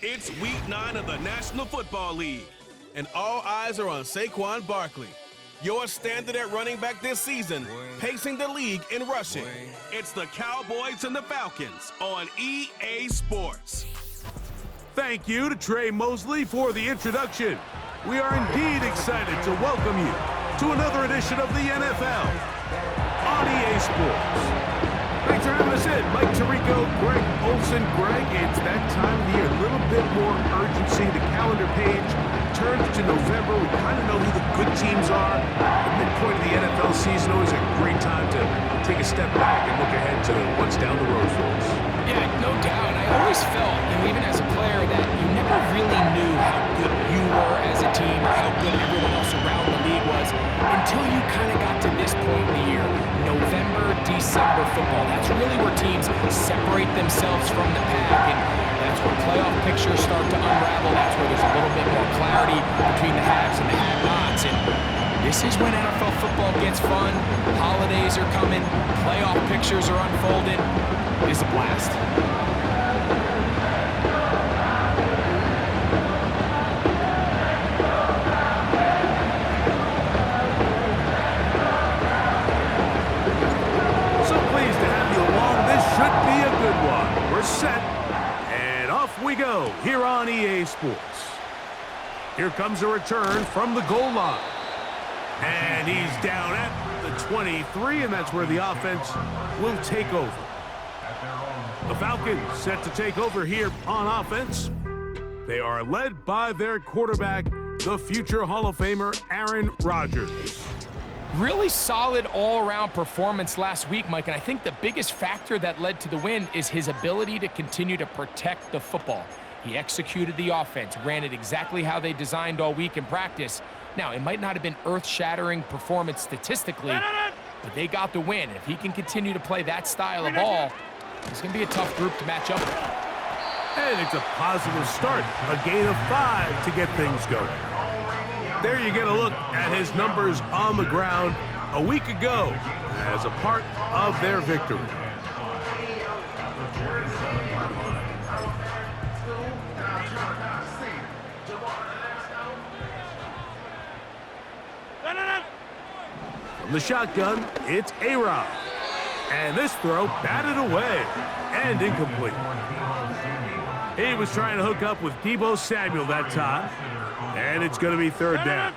It's week 9 of the National Football League, and all eyes are on Saquon Barkley, your standard at running back this season, pacing the league in rushing. It's the Cowboys and the Falcons on EA Sports. Thank you to Trey Mosley for the introduction. We are indeed excited to welcome you to another edition of the NFL on EA Sports. Thanks for having us in. Mike Tirico, Greg Olson. Greg, it's that time of the year. A little bit more urgency. The calendar page turns to November. We kind of know who the good teams are. The midpoint of the NFL season, always a great time to take a step back and look ahead to what's down the road for us. Yeah, no doubt. I always felt, even as a player, that you never really knew how good you were as a team or how good everyone else around the league was until you kind of got to this point in the year. November, December football. That's really where teams separate themselves from the pack, and that's where playoff pictures start to unravel. That's where there's a little bit more clarity between the haves and the have-nots, and this is when NFL football gets fun. Holidays are coming. Playoff pictures are unfolding. It is a blast. We're set, and off we go here on EA Sports. Here comes a return from the goal line. And he's down at the 23, and that's where the offense will take over. The Falcons set to take over here on offense. They are led by their quarterback, the future Hall of Famer, Aaron Rodgers. Really solid all-around performance last week, Mike, and I think the biggest factor that led to the win is his ability to continue to protect the football. He executed the offense, ran it exactly how they designed all week in practice. Now, it might not have been earth-shattering performance statistically, but they got the win. If he can continue to play that style of ball, it's going to be a tough group to match up with. And it's a positive start, a gain of 5 to get things going. There you get a look at his numbers on the ground a week ago as a part of their victory. From the shotgun, it's A-Rod. And this throw batted away and incomplete. He was trying to hook up with Deebo Samuel that time. And it's going to be third down.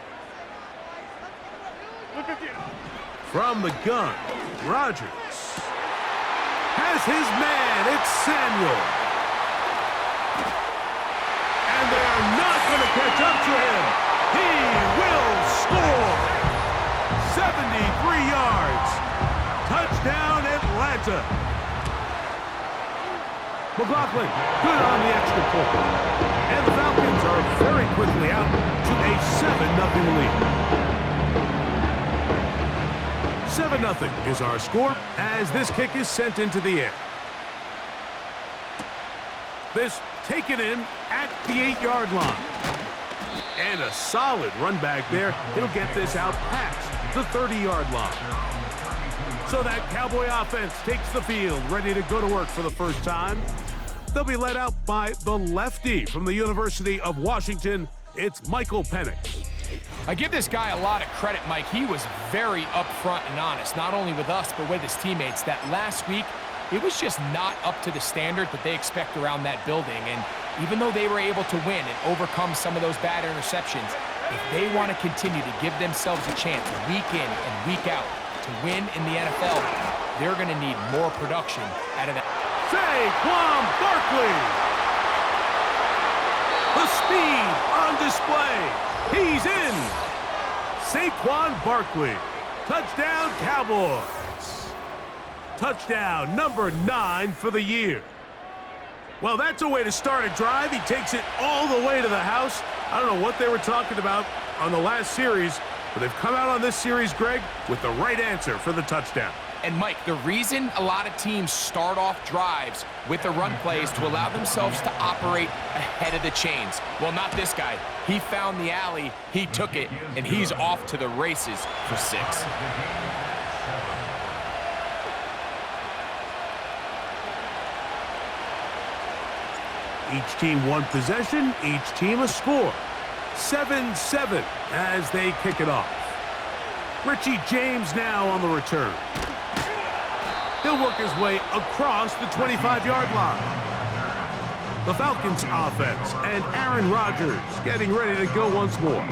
From the gun, Rodgers has his man. It's Samuel. And they are not going to catch up to him. He will score. 73 yards. Touchdown, Atlanta. McLaughlin, good on the extra point. And the Falcons are very quickly out to a 7-0 lead. 7-0 is our score as this kick is sent into the air. This taken in at the 8-yard line. And a solid run back there. He'll get this out past the 30-yard line. So that Cowboy offense takes the field, ready to go to work for the first time. They'll be led out by the lefty from the University of Washington. It's Michael Penix. I give this guy a lot of credit, Mike. He was very upfront and honest, not only with us, but with his teammates, that last week, it was just not up to the standard that they expect around that building. And even though they were able to win and overcome some of those bad interceptions, if they want to continue to give themselves a chance week in and week out to win in the NFL, they're going to need more production out of that. Saquon Barkley. The speed on display. He's in. Saquon Barkley. Touchdown, Cowboys. Touchdown number 9 for the year. Well, that's a way to start a drive. He takes it all the way to the house. I don't know what they were talking about on the last series, but they've come out on this series, Greg, with the right answer for the touchdown. And, Mike, the reason a lot of teams start off drives with the run plays to allow themselves to operate ahead of the chains. Well, not this guy. He found the alley, he took it, and he's off to the races for 6. Each team one possession, each team a score. 7-7 as they kick it off. Richie James now on the return. He'll work his way across the 25-yard line. The Falcons offense and Aaron Rodgers getting ready to go once more.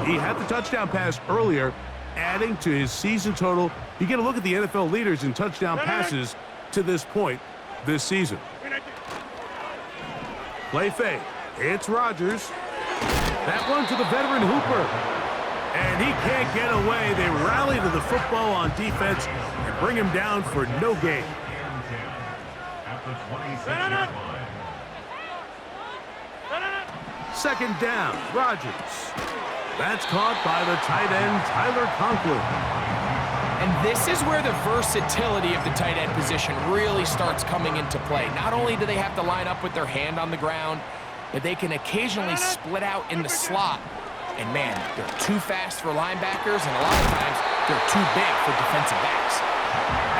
He had the touchdown pass earlier, adding to his season total. You get a look at the NFL leaders in touchdown passes to this point this season. Play fake. It's Rodgers. That one to the veteran Hooper. And he can't get away. They rally to the football on defense and bring him down for no gain. Second down, Rodgers. That's caught by the tight end, Tyler Conklin. And this is where the versatility of the tight end position really starts coming into play. Not only do they have to line up with their hand on the ground, but they can occasionally split out in the slot. And man, they're too fast for linebackers, and a lot of times they're too big for defensive backs.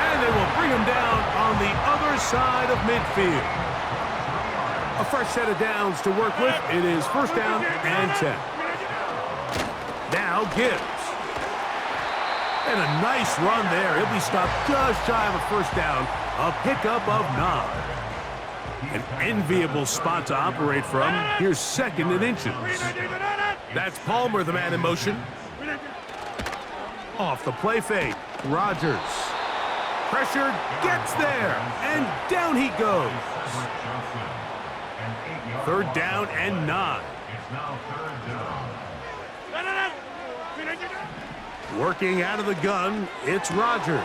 And they will bring him down on the other side of midfield. A fresh set of downs to work with. It is first down and 10. Now Gibbs. And a nice run there. He'll be stopped just shy of a first down. A pickup of 9. An enviable spot to operate from. Here's second and inches. That's Palmer, the man in motion. Off the play fake. Rodgers. Pressure gets there. And down he goes. Third down and 9. Working out of the gun, it's Rodgers.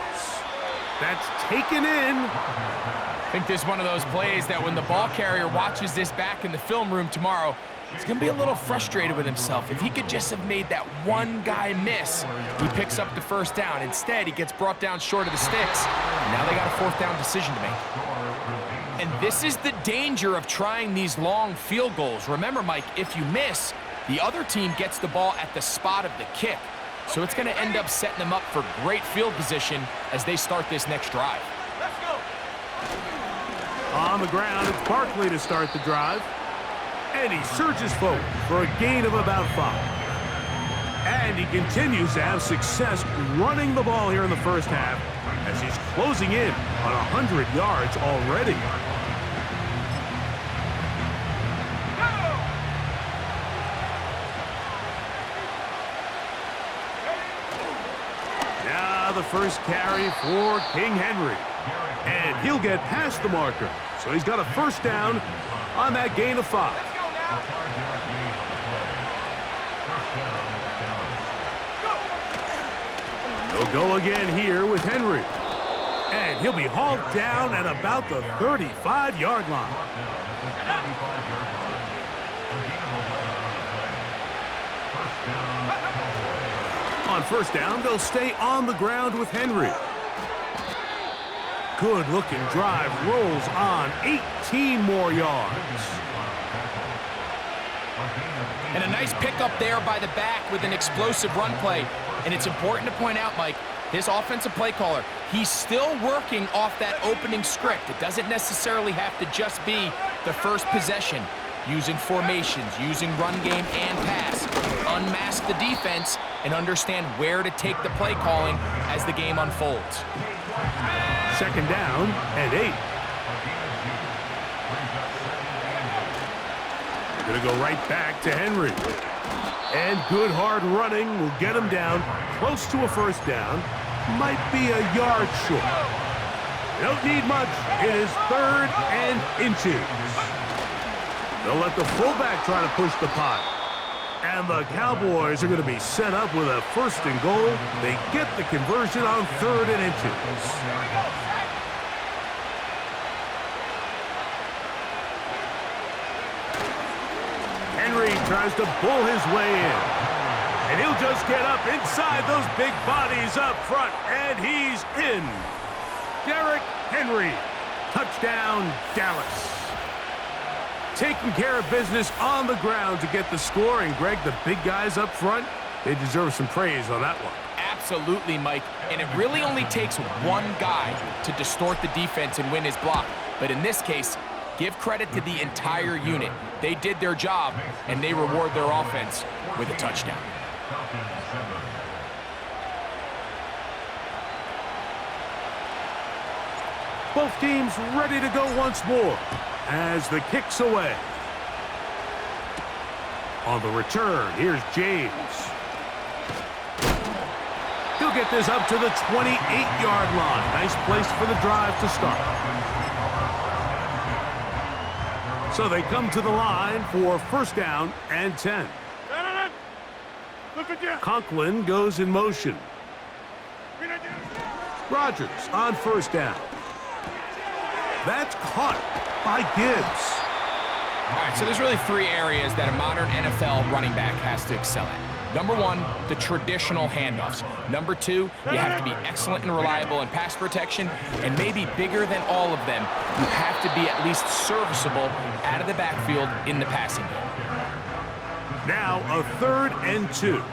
That's taken in. I think this is one of those plays that when the ball carrier watches this back in the film room tomorrow, he's going to be a little frustrated with himself. If he could just have made that one guy miss, he picks up the first down. Instead, he gets brought down short of the sticks. And now they got a fourth down decision to make. And this is the danger of trying these long field goals. Remember, Mike, if you miss, the other team gets the ball at the spot of the kick. So it's going to end up setting them up for great field position as they start this next drive. Let's go. On the ground, it's Barkley to start the drive. And he surges forward for a gain of about 5. And he continues to have success running the ball here in the first half as he's closing in on 100 yards already. Now the first carry for King Henry. And he'll get past the marker. So he's got a first down on that gain of 5. He'll go again here with Henry. And he'll be hauled down at about the 35-yard line. On first down, they'll stay on the ground with Henry. Good-looking drive rolls on 18 more yards. And a nice pickup there by the back with an explosive run play. And it's important to point out, Mike, his offensive play caller, he's still working off that opening script. It doesn't necessarily have to just be the first possession. Using formations, using run game and pass. Unmask the defense and understand where to take the play calling as the game unfolds. Second down and 8. Going to go right back to Henry. And good hard running will get him down close to a first down. Might be a yard short. Don't need much. It is third and inches. They'll let the fullback try to push the pot. And the Cowboys are going to be set up with a first and goal. They get the conversion on third and inches. Henry tries to pull his way in. And he'll just get up inside those big bodies up front. And he's in. Derrick Henry. Touchdown, Dallas. Taking care of business on the ground to get the score. And, Greg, the big guys up front, they deserve some praise on that one. Absolutely, Mike. And it really only takes one guy to distort the defense and win his block. But in this case, Give credit to the entire unit. They did their job, and they reward their offense with a touchdown. Both teams ready to go once more as the kick's away. On the return, here's James. He'll get this up to the 28-yard line. Nice place for the drive to start. So they come to the line for first down and 10. Conklin goes in motion. Rodgers on first down. That's caught by Gibbs. All right, so there's really three areas that a modern NFL running back has to excel at. Number one, the traditional handoffs. Number two, you have to be excellent and reliable in pass protection. And maybe bigger than all of them, you have to be at least serviceable out of the backfield in the passing game. Now a 3rd and 2.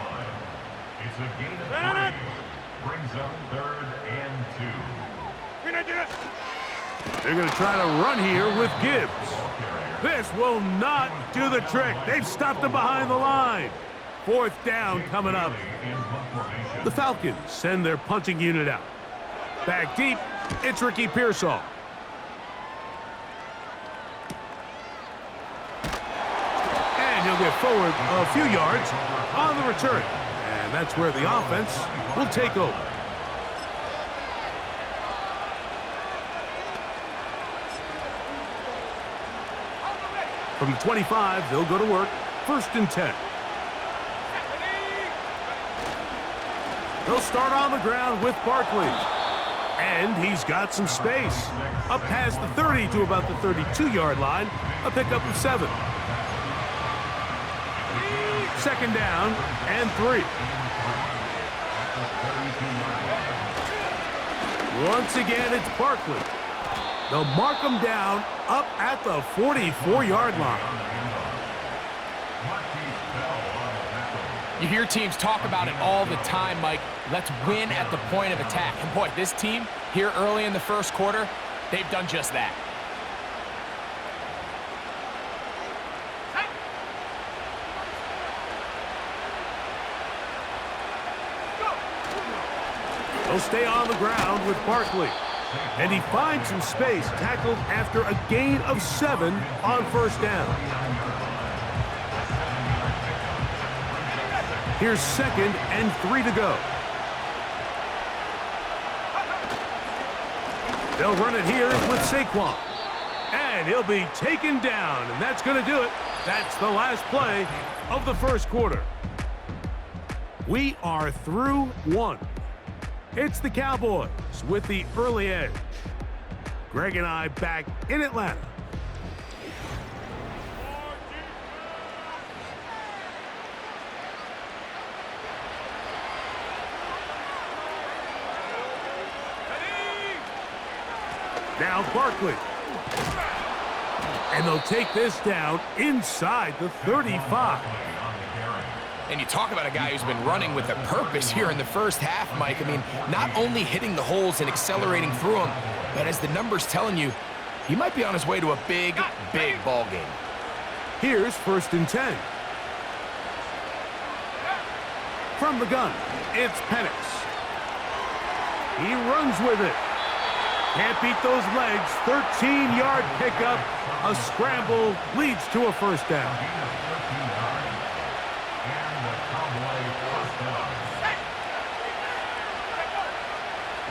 Brings up 3rd and 2. They're going to try to run here with Gibbs. This will not do the trick. They've stopped him behind the line. 4th down coming up. The Falcons send their punting unit out. Back deep, it's Ricky Pearsall. And he'll get forward a few yards on the return. And that's where the offense will take over. From the 25, they'll go to work. 1st and 10. They'll start on the ground with Barkley. And he's got some space. Up past the 30 to about the 32-yard line. A pickup of 7. 2nd down and 3. Once again, it's Barkley. They'll mark him down up at the 44-yard line. You hear teams talk about it all the time, Mike. Let's win at the point of attack. And boy, this team here early in the first quarter, they've done just that. They'll stay on the ground with Barkley. And he finds some space, tackled after a gain of 7 on 1st down. Here's 2nd and 3 to go. They'll run it here with Saquon. And he'll be taken down, and that's going to do it. That's the last play of the first quarter. We are through 1. It's the Cowboys with the early edge. Greg and I back in Atlanta. Now Barkley. And they'll take this down inside the 35. And you talk about a guy who's been running with a purpose here in the first half, Mike. I mean, not only hitting the holes and accelerating through them, but as the numbers telling you, he might be on his way to a big, big ball game. Here's 1st and 10. From the gun, it's Penix. He runs with it. Can't beat those legs. 13-yard pickup. A scramble leads to a 1st down.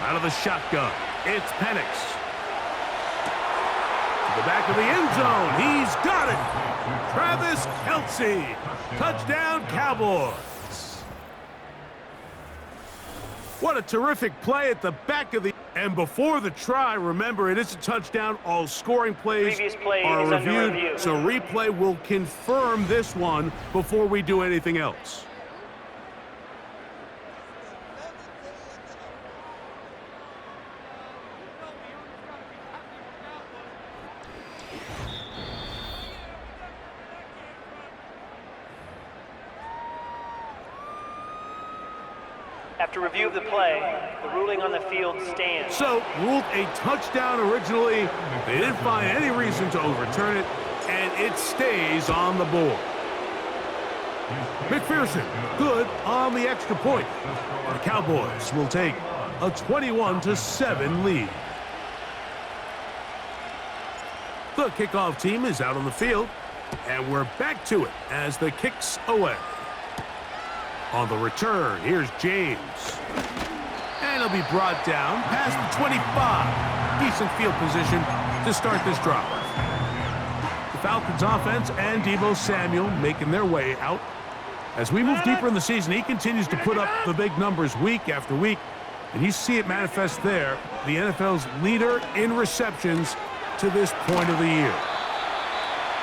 Out of the shotgun, it's Penix. To the back of the end zone, he's got it. Travis Kelce, touchdown Cowboys. What a terrific play at the back of the... And before the try, remember, it is a touchdown. All scoring plays are reviewed, so replay will confirm this one before we do anything else. After review of the play, the ruling on the field stands. So, ruled a touchdown originally. They didn't find any reason to overturn it, and it stays on the board. McPherson, good on the extra point. The Cowboys will take a 21-7 lead. The kickoff team is out on the field, and we're back to it as the kick's away. On the return, here's James. And he'll be brought down past the 25. Decent field position to start this drive. The Falcons offense and Deebo Samuel making their way out. As we move deeper in the season, he continues to put up the big numbers week after week. And you see it manifest there, the NFL's leader in receptions to this point of the year.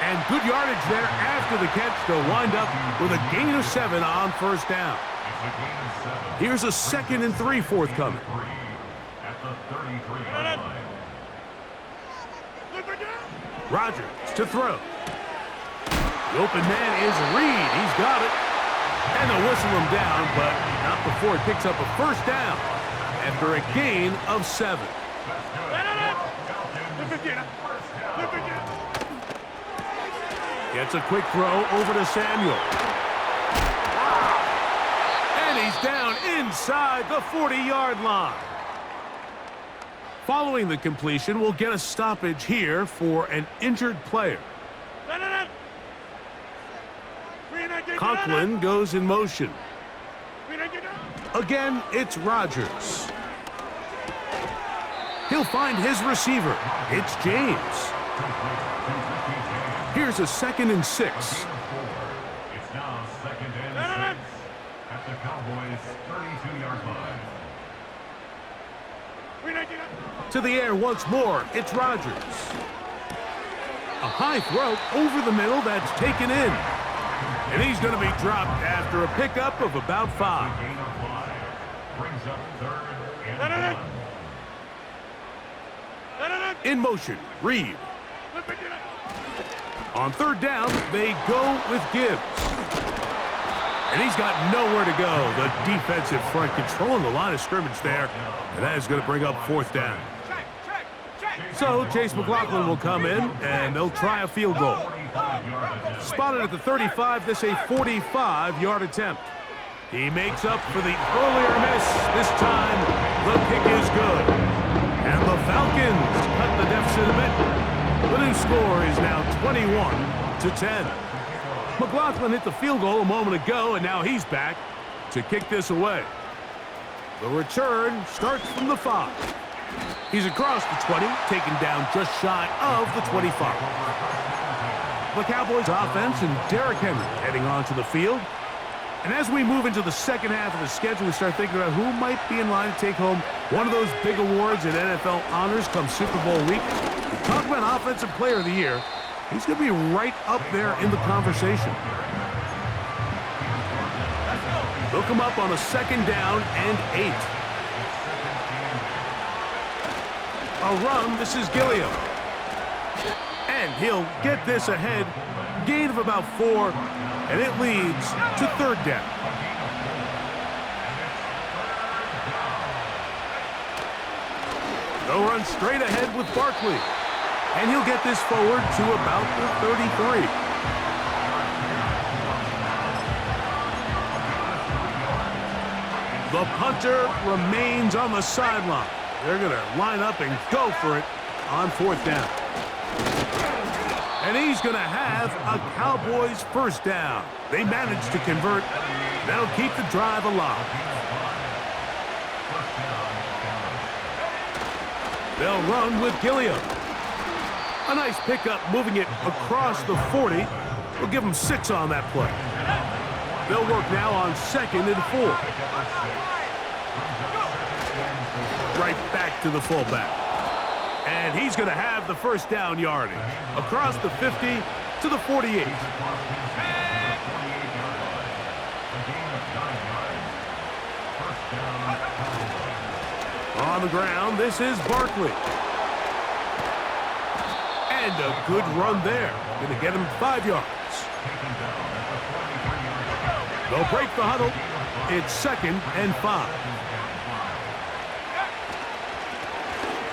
And good yardage there after the catch to wind up with a gain of 7 on first down. Here's a 2nd and 3 forthcoming. Rodgers to throw. The open man is Reed. He's got it. And they'll whistle him down, but not before he picks up a first down after a gain of 7. Gets a quick throw over to Samuel. And he's down inside the 40-yard line. Following the completion, we'll get a stoppage here for an injured player. Conklin goes in motion. Again, it's Rodgers. He'll find his receiver. It's James. Here's a 2nd and 6. It's now 2nd and 6 at the Cowboys' 32-yard line. To the air once more, it's Rodgers. A high throw over the middle that's taken in. And he's going to be dropped after a pickup of about 5. Gain of 5 brings up 3rd and 1. In motion, Reed. On 3rd down, they go with Gibbs. And he's got nowhere to go. The defensive front controlling the line of scrimmage there. And that is going to bring up 4th down. So Chase McLaughlin will come in, and they'll try a field goal. Spotted at the 35, this a 45-yard attempt. He makes up for the earlier miss. This time, the kick is good. And the Falcons cut the deficit a bit. The new score is now 21-10. McLaughlin hit the field goal a moment ago, and now he's back to kick this away. The return starts from the 5. He's across the 20, taken down just shy of the 25. The Cowboys offense and Derrick Henry heading onto the field. And as we move into the second half of the schedule, we start thinking about who might be in line to take home one of those big awards at NFL honors come Super Bowl week. We talk about Offensive Player of the Year. He's going to be right up there in the conversation. They'll come up on a 2nd down and 8. A run, this is Gilliam. And he'll get this ahead. Gain of about 4, and it leads to 3rd down. They'll run straight ahead with Barkley. And he'll get this forward to about the 33. The punter remains on the sideline. They're going to line up and go for it on 4th down. And he's going to have a Cowboys 1st down. They managed to convert. That'll keep the drive alive. They'll run with Gilliam. A nice pickup moving it across the 40. We'll give them 6 on that play. They'll work now on 2nd and 4. Right back to the fullback. And he's going to have the 1st down yardage. Across the 50 to the 48. On the ground, this is Barkley. And a good run there. Going to get him 5 yards. They'll break the huddle. It's 2nd and 5.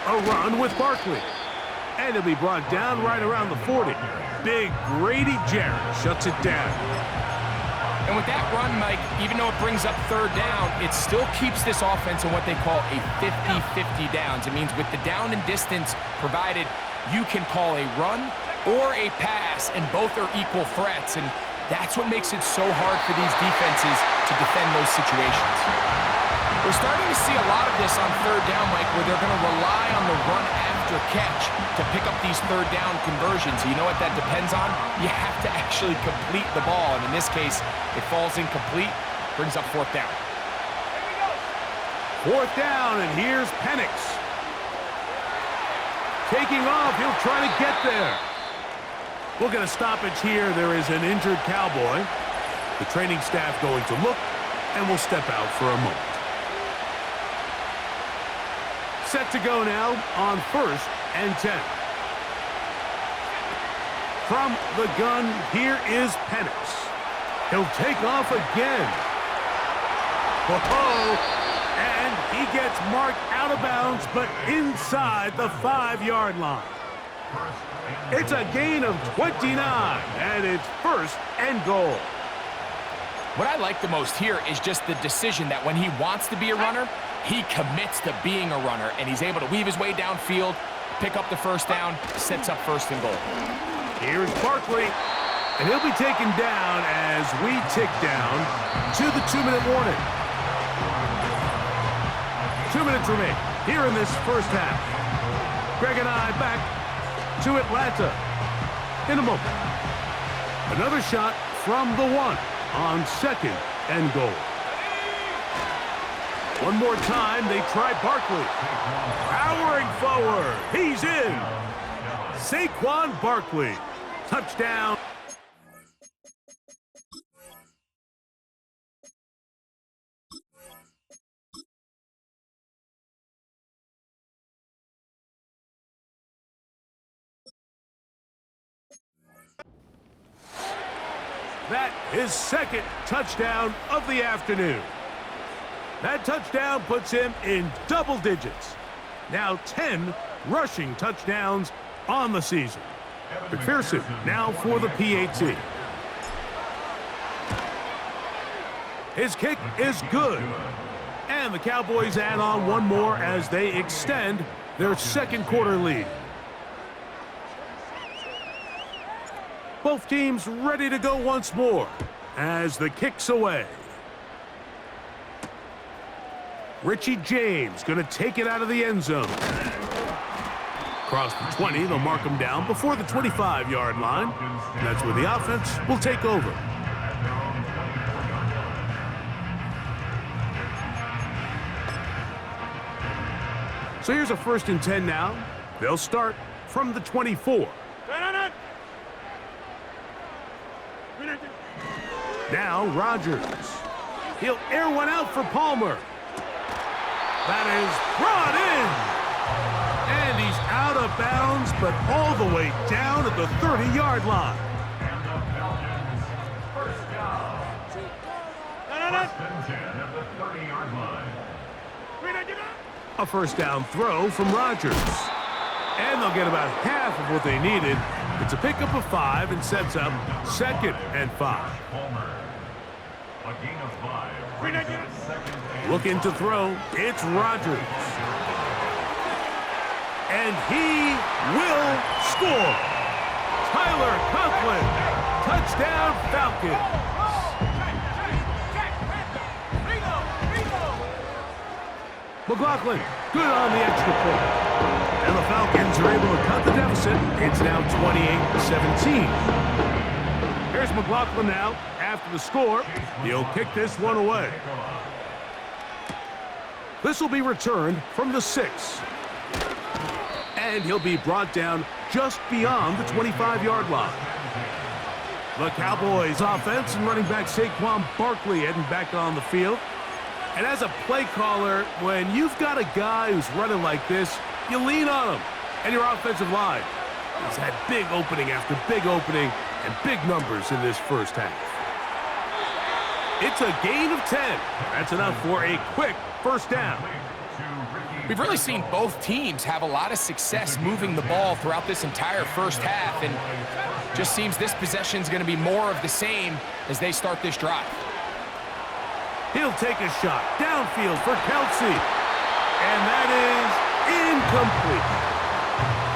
A run with Barkley. And he'll be brought down right around the 40. Big Grady Jarrett shuts it down. And with that run, Mike, even though it brings up 3rd down, it still keeps this offense in what they call a 50-50 downs. It means with the down and distance provided, you can call a run or a pass, and both are equal threats. And that's what makes it so hard for these defenses to defend those situations. We're starting to see a lot of this on 3rd down, Mike, where they're going to rely on the run after catch to pick up these 3rd down conversions. You know what that depends on? You have to actually complete the ball, and in this case, it falls incomplete, brings up 4th down. 4th down, and here's Penix. Taking off, he'll try to get there. We'll get a stoppage here. There is an injured Cowboy. The training staff going to look, and we'll step out for a moment. Set to go now on 1st and 10. From the gun, here is Penix. He'll take off again. Whoa! And he gets marked out of bounds, but inside the 5-yard line. It's a gain of 29, and it's 1st and goal. What I like the most here is just the decision that when he wants to be a runner, he commits to being a runner, and he's able to weave his way downfield, pick up the 1st down, sets up 1st and goal. Here's Barkley, and he'll be taken down as we tick down to the 2-minute warning. 2 minutes remain here in this 1st half. Greg and I back to Atlanta in a moment. Another shot from the 1 on 2nd and goal. One more time, they try Barkley. Powering forward, he's in. Saquon Barkley, touchdown. That is 2nd touchdown of the afternoon. That touchdown puts him in double digits. Now 10 rushing touchdowns on the season. McPherson now for the PAT. His kick is good. And the Cowboys add on one more as they extend their 2nd quarter lead. Both teams ready to go once more as the kick's away. Richie James going to take it out of the end zone. Across the 20, they'll mark him down before the 25-yard line. And that's where the offense will take over. So here's a 1st and 10 now. They'll start from the 24. Now Rodgers. He'll air one out for Palmer. That is brought in. And he's out of bounds, but all the way down at the 30-yard line. And the Falcons, 1st down. 1st and 10 at the 30-yard line. A 1st down throw from Rodgers. And they'll get about half of what they needed. It's a pickup of 5 and sets up 2nd and 5. Palmer. A gain of 5. Looking to throw, it's Rodgers. And he will score. Tyler Conklin, touchdown Falcons. McLaughlin, good on the extra point. And the Falcons are able to cut the deficit. It's now 28-17. Here's McLaughlin now. After the score, he'll kick this one away. This will be returned from the 6. And he'll be brought down just beyond the 25-yard line. The Cowboys offense and running back Saquon Barkley heading back on the field. And as a play caller, when you've got a guy who's running like this, you lean on him. And your offensive line has had big opening after big opening and big numbers in this 1st half. It's a gain of 10. That's enough for a quick first down. We've really seen both teams have a lot of success moving the ball throughout this entire first half, and just seems this possession is going to be more of the same as they start this drive. He'll take a shot downfield for Kelsey, and that is incomplete.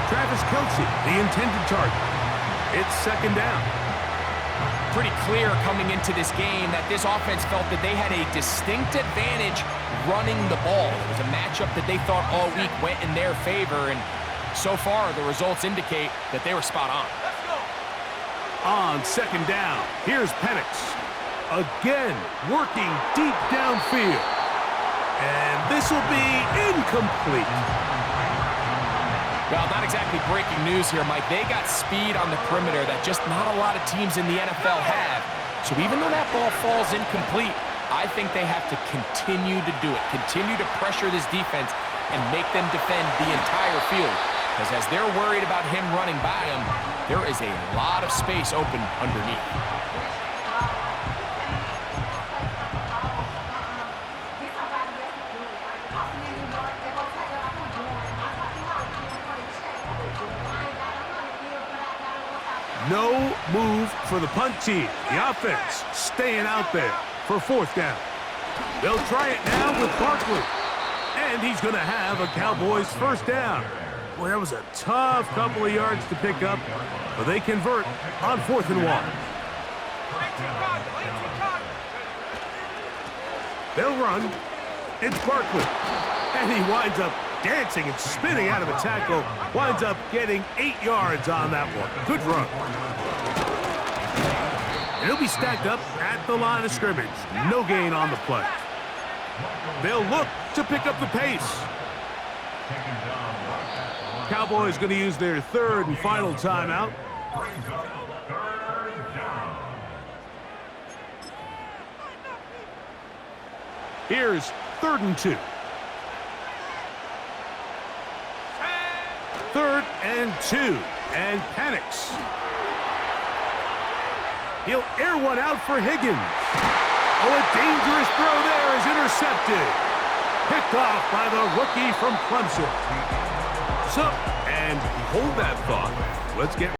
Travis Kelsey, the intended target. It's second down. Pretty clear coming into this game that this offense felt that they had a distinct advantage running the ball. It was a matchup that they thought all week went in their favor, and so far the results indicate that they were spot on. On second down, here's Penix. Again, working deep downfield. And this will be incomplete. Well, not exactly breaking news here, Mike. They got speed on the perimeter that just not a lot of teams in the NFL have. So even though that ball falls incomplete, I think they have to continue to do it, continue to pressure this defense and make them defend the entire field. Because as they're worried about him running by them, there is a lot of space open underneath. No move for the punt team. The offense staying out there for fourth down. They'll try it now with Barkley. And he's going to have a Cowboys first down. Boy, that was a tough couple of yards to pick up, but they convert on 4th and 1. They'll run. It's Barkley. And he winds up dancing and spinning out of a tackle. Winds up getting 8 yards on that one. Good run. And he'll be stacked up at the line of scrimmage. No gain on the play. They'll look to pick up the pace. Cowboys going to use their third and final timeout. Here's 3rd and 2. 3rd and 2. And Penix. He'll air one out for Higgins. Oh, a dangerous throw there is intercepted. Picked off by the rookie from Clemson. So, and hold that thought. Let's get